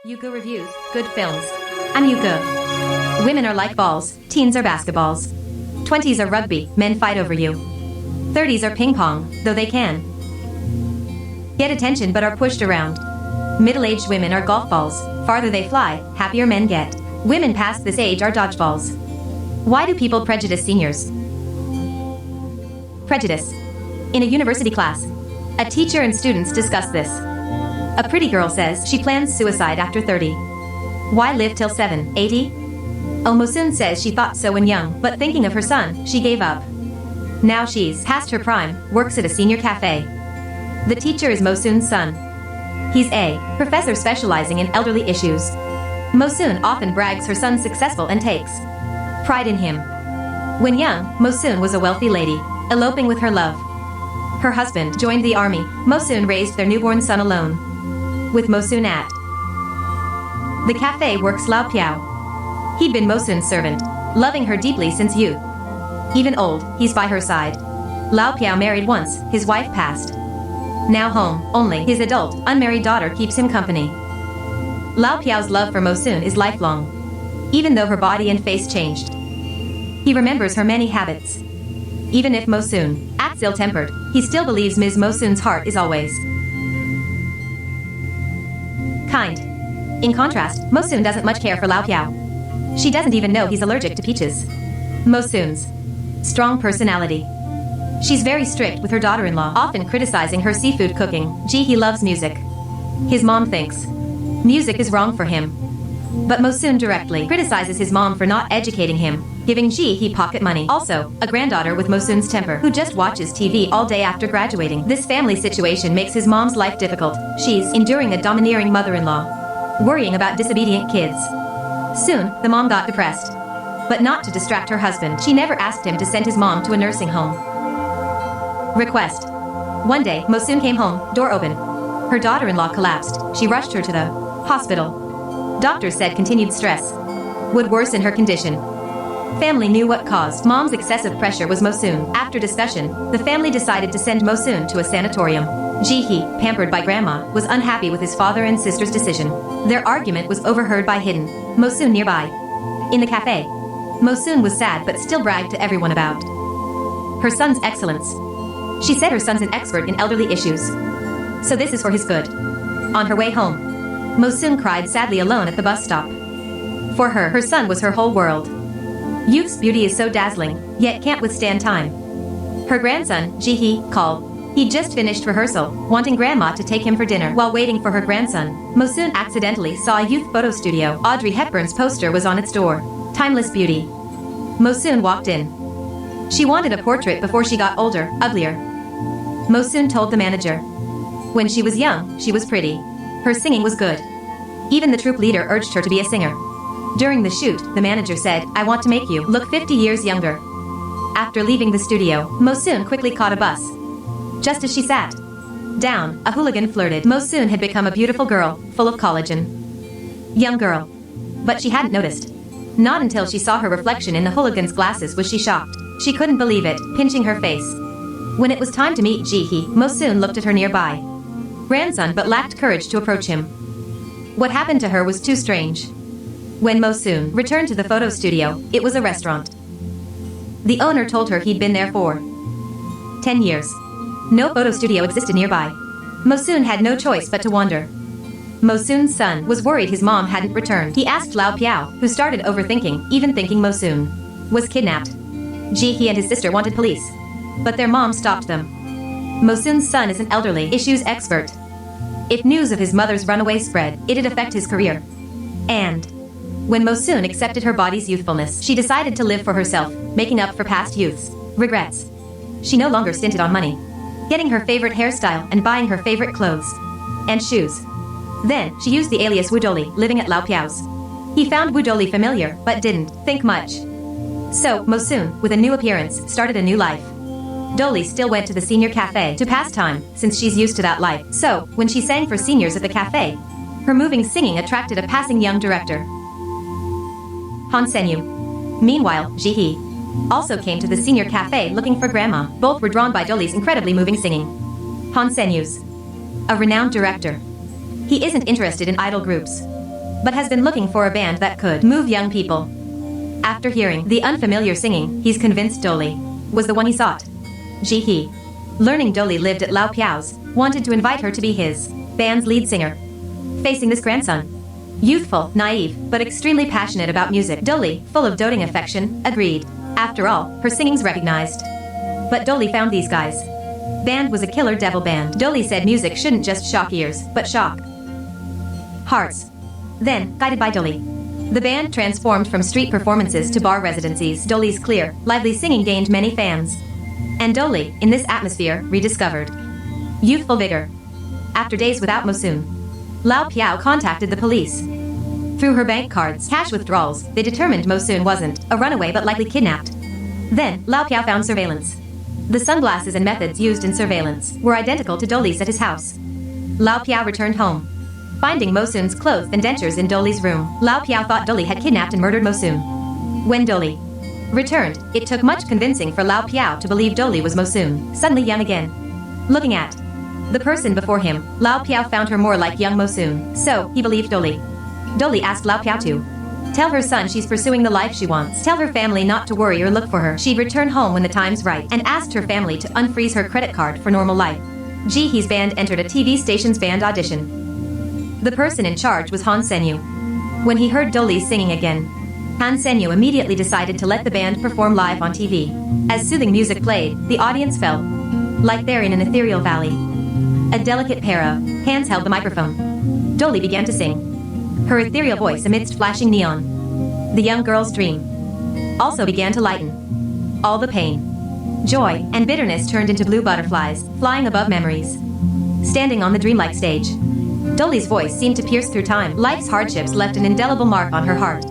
Yuka Reviews, good films. I'm Yuka. Women are like balls, teens are basketballs. 20s are rugby, men fight over you. 30s are ping pong, though they can get attention but are pushed around. Middle-aged women are golf balls, farther they fly, happier men get. Women past this age are dodgeballs. Why do people prejudice seniors? Prejudice. In a university class, a teacher and students discuss this. A pretty girl says she plans suicide after 30. Why live till 80? Oh, Mosun says she thought so when young, but thinking of her son, she gave up. Now she's past her prime, works at a senior cafe. The teacher is Mosun's son. He's a professor specializing in elderly issues. Mosun often brags her son's successful and takes pride in him. When young, Mosun was a wealthy lady, eloping with her love. Her husband joined the army. Mosun raised their newborn son alone. With Mosun at the cafe works Lao Piao. He'd been Mosun's servant, loving her deeply since youth. Even old, he's by her side. Lao Piao married once, his wife passed. Now home, only his adult, unmarried daughter keeps him company. Lao Piao's love for Mosun is lifelong. Even though her body and face changed, he remembers her many habits. Even if Mosun acts ill-tempered, he still believes Ms. Mosun's heart is always kind. In contrast, Mosun doesn't much care for Lao Piao. She doesn't even know he's allergic to peaches. Mosun's strong personality. She's very strict with her daughter-in-law, often criticizing her seafood cooking. He loves music. His mom thinks music is wrong for him. But Mosun directly criticizes his mom for not educating him, giving he pocket money. Also, a granddaughter with Mosun's temper, who just watches TV all day after graduating. This family situation makes his mom's life difficult. She's enduring a domineering mother-in-law, worrying about disobedient kids. Soon, the mom got depressed. But not to distract her husband. She never asked him to send his mom to a nursing home. Request. One day, Mosun came home, door open. Her daughter-in-law collapsed. She rushed her to the hospital. Doctors said continued stress would worsen her condition. Family knew what caused mom's excessive pressure was Mosun. After discussion, the family decided to send Mosun to a sanatorium. He, pampered by grandma, was unhappy with his father and sister's decision. Their argument was overheard by hidden Mosun nearby. In the cafe, Mosun was sad but still bragged to everyone about her son's excellence. She said her son's an expert in elderly issues, so this is for his good. On her way home, Mosun cried sadly alone at the bus stop. For her son was her whole world. Youth's beauty is so dazzling, yet can't withstand time. Her grandson, Jihe, called. He'd just finished rehearsal, wanting grandma to take him for dinner. While waiting for her grandson, Mosun accidentally saw a youth photo studio. Audrey Hepburn's poster was on its door. Timeless beauty. Mosun walked in. She wanted a portrait before she got older, uglier. Mosun told the manager. When she was young, she was pretty. Her singing was good. Even the troupe leader urged her to be a singer. During the shoot, the manager said, "I want to make you look 50 years younger." After leaving the studio, Mosun quickly caught a bus. Just as she sat down, a hooligan flirted. Mosun had become a beautiful girl, full of collagen. Young girl. But she hadn't noticed. Not until she saw her reflection in the hooligan's glasses was she shocked. She couldn't believe it, pinching her face. When it was time to meet Jihe, Mosun looked at her nearby grandson but lacked courage to approach him. What happened to her was too strange. When Mosun returned to the photo studio, it was a restaurant. The owner told her he'd been there for 10 years. No photo studio existed nearby. Mosun had no choice but to wander. Mosun's son was worried his mom hadn't returned. He asked Lao Piao, who started overthinking, even thinking Mosun was kidnapped. Jihe and his sister wanted police, but their mom stopped them. Mosun's son is an elderly issues expert. If news of his mother's runaway spread, it'd affect his career. And when Mosun accepted her body's youthfulness, she decided to live for herself, making up for past youth's regrets. She no longer stinted on money, getting her favorite hairstyle and buying her favorite clothes and shoes. Then, she used the alias Wudoli, living at Lao Piao's. He found Wudoli familiar, but didn't think much. So, Mosun, with a new appearance, started a new life. Dolly still went to the senior cafe to pass time, since she's used to that life. So, when she sang for seniors at the cafe, her moving singing attracted a passing young director, Han Senyu. Meanwhile, Jihe also came to the senior cafe looking for grandma. Both were drawn by Dolly's incredibly moving singing. Han Senyu's a renowned director. He isn't interested in idol groups. but has been looking for a band that could move young people. After hearing the unfamiliar singing, he's convinced Dolly was the one he sought. Ji-hee, learning Dolly lived at Lao Piao's, wanted to invite her to be his band's lead singer. Facing this grandson, youthful, naive, but extremely passionate about music, Dolly, full of doting affection, agreed. After all, her singing's recognized. But Dolly found these guys. Band was a killer devil band. Dolly said music shouldn't just shock ears, but shock hearts. Then, guided by Dolly, the band transformed from street performances to bar residencies. Dolly's clear, lively singing gained many fans. And Dolly, in this atmosphere, rediscovered youthful vigor. After days without Mosun, Lao Piao contacted the police. Through her bank cards, cash withdrawals, they determined Mosun wasn't a runaway but likely kidnapped. Then, Lao Piao found surveillance. The sunglasses and methods used in surveillance were identical to Dolly's at his house. Lao Piao returned home, finding Mosun's clothes and dentures in Dolly's room. Lao Piao thought Dolly had kidnapped and murdered Mosun. When Dolly returned, it took much convincing for Lao Piao to believe Dolly was Mosun, suddenly young again. Looking at the person before him, Lao Piao found her more like young Mosun, so he believed Dolly. Dolly asked Lao Piao to tell her son she's pursuing the life she wants. Tell her family not to worry or look for her. She'd return home when the time's right, and asked her family to unfreeze her credit card for normal life. Ji-hee's band entered a TV station's band audition. The person in charge was Han Senyu. When he heard Dolly singing again, Han Senyu immediately decided to let the band perform live on TV. As soothing music played, the audience felt like they're in an ethereal valley. A delicate pair of hands held the microphone. Dolly began to sing, her ethereal voice amidst flashing neon. The young girl's dream also began to lighten. All the pain, joy, and bitterness turned into blue butterflies, flying above memories. Standing on the dreamlike stage, Dolly's voice seemed to pierce through time. Life's hardships left an indelible mark on her heart.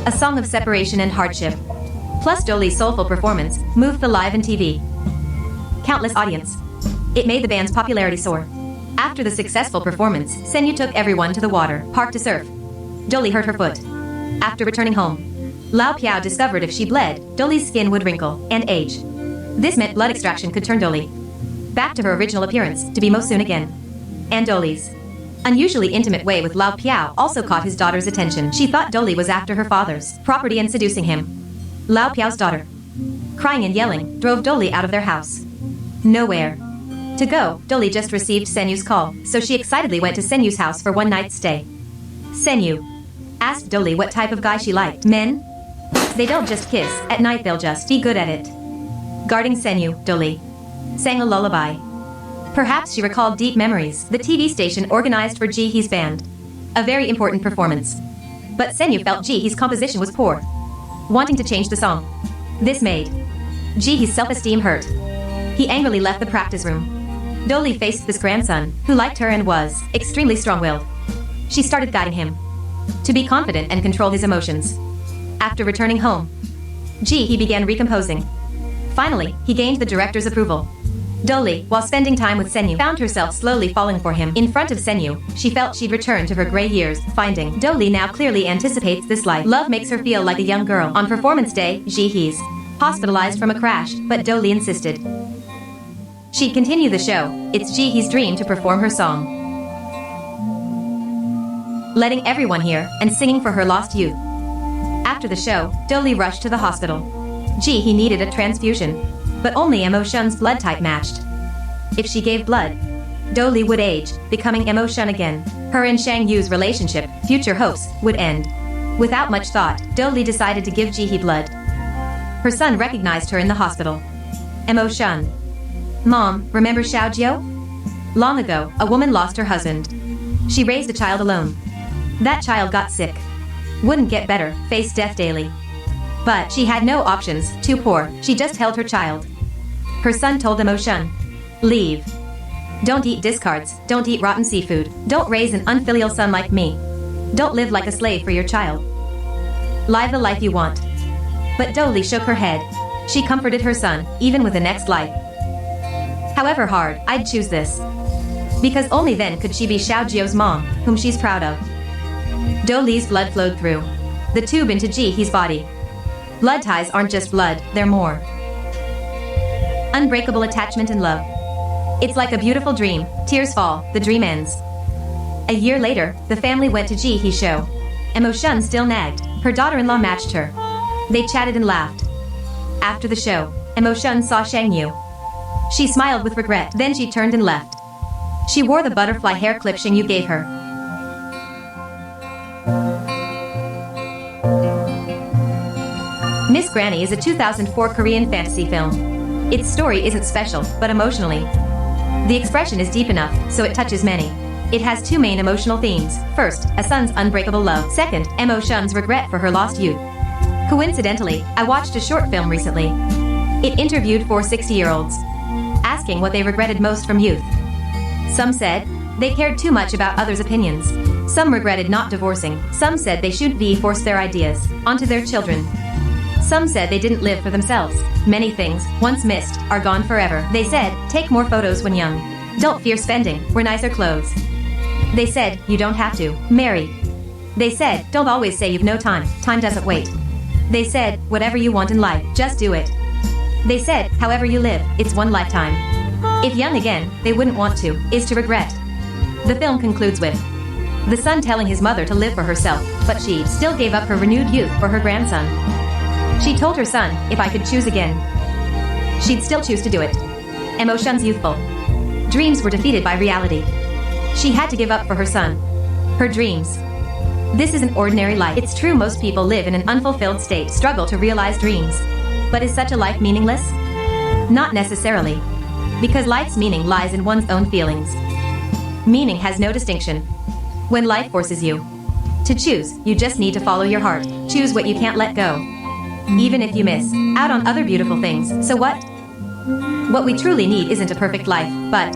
A song of separation and hardship, plus Dolly's soulful performance, moved the live and TV countless audience. It made the band's popularity soar. After the successful performance, Senyu took everyone to the water park to surf. Dolly hurt her foot. After returning home, Lao Piao discovered if she bled, Dolly's skin would wrinkle and age. This meant blood extraction could turn Dolly back to her original appearance, to be Mosun again. And Dolly's unusually intimate way with Lao Piao also caught his daughter's attention. She thought Dolly was after her father's property and seducing him. Lao Piao's daughter, crying and yelling, drove Dolly out of their house. Nowhere to go, Dolly just received Senyu's call, so she excitedly went to Senyu's house for one night's stay. Senyu asked Dolly what type of guy she liked. Men? They don't just kiss, at night they'll just be good at it. Guarding Senyu, Dolly sang a lullaby. Perhaps she recalled deep memories the TV station organized for Ji-hee's band. A very important performance. But Senyu felt Ji-hee's composition was poor, wanting to change the song. This made Ji-hee's self-esteem hurt. He angrily left the practice room. Dolly faced this grandson, who liked her and was extremely strong-willed. She started guiding him to be confident and control his emotions. After returning home, Ji-hee began recomposing. Finally, he gained the director's approval. Dolly, while spending time with Senyu, found herself slowly falling for him. In front of Senyu, she felt she'd returned to her gray years, finding Dolly now clearly anticipates this life. Love makes her feel like a young girl. On performance day, Ji-hee's hospitalized from a crash, but Dolly insisted she'd continue the show. It's Ji-hee's dream to perform her song letting everyone hear and singing for her lost youth. After the show, Dolly rushed to the hospital. He needed a transfusion, but only Emotion's blood type matched. If she gave blood, Dolly would age, becoming Emotion again. Her and Shang Yu's relationship, future hopes, would end. Without much thought, Dolly decided to give Jihe blood. Her son recognized her in the hospital. Emotion. Mom, remember Xiaojiu? Long ago, a woman lost her husband. She raised a child alone. That child got sick. Wouldn't get better, faced death daily. But she had no options, too poor, she just held her child. Her son told Emotion, leave. Don't eat discards, don't eat rotten seafood, don't raise an unfilial son like me. Don't live like a slave for your child. Live the life you want. But Dolly shook her head. She comforted her son, even with the next life. However hard, I'd choose this. Because only then could she be Xiaojiu's mom, whom she's proud of. Dolly's blood flowed through the tube into Jihe's body. Blood ties aren't just blood, they're more. Unbreakable attachment and love. It's like a beautiful dream, tears fall, the dream ends. A year later, the family went to Jihe's show. Emotion still nagged, her daughter-in-law matched her. They chatted and laughed. After the show, Emotion saw Shang Yu. She smiled with regret, then she turned and left. She wore the butterfly hair clip Shang Yu gave her. Miss Granny is a 2004 Korean fantasy film. Its story isn't special, but emotionally. The expression is deep enough, so it touches many. It has two main emotional themes. First, a son's unbreakable love. Second, Emotion's regret for her lost youth. Coincidentally, I watched a short film recently. It interviewed 4 60-year-olds, asking what they regretted most from youth. Some said they cared too much about others' opinions. Some regretted not divorcing. Some said they shouldn't be forced their ideas onto their children. Some said they didn't live for themselves. Many things, once missed, are gone forever. They said, take more photos when young. Don't fear spending, wear nicer clothes. They said, you don't have to marry. They said, don't always say you've no time, time doesn't wait. They said, whatever you want in life, just do it. They said, however you live, it's one lifetime. If young again, they wouldn't want to, is to regret. The film concludes with the son telling his mother to live for herself, but she still gave up her renewed youth for her grandson. She told her son, if I could choose again, she'd still choose to do it. Emotion's youthful dreams were defeated by reality. She had to give up for her son. Her dreams. This isn't ordinary life. It's true most people live in an unfulfilled state, struggle to realize dreams. But is such a life meaningless? Not necessarily. Because life's meaning lies in one's own feelings. Meaning has no distinction. When life forces you to choose, you just need to follow your heart. Choose what you can't let go. Even if you miss out on other beautiful things, so what? What we truly need isn't a perfect life, but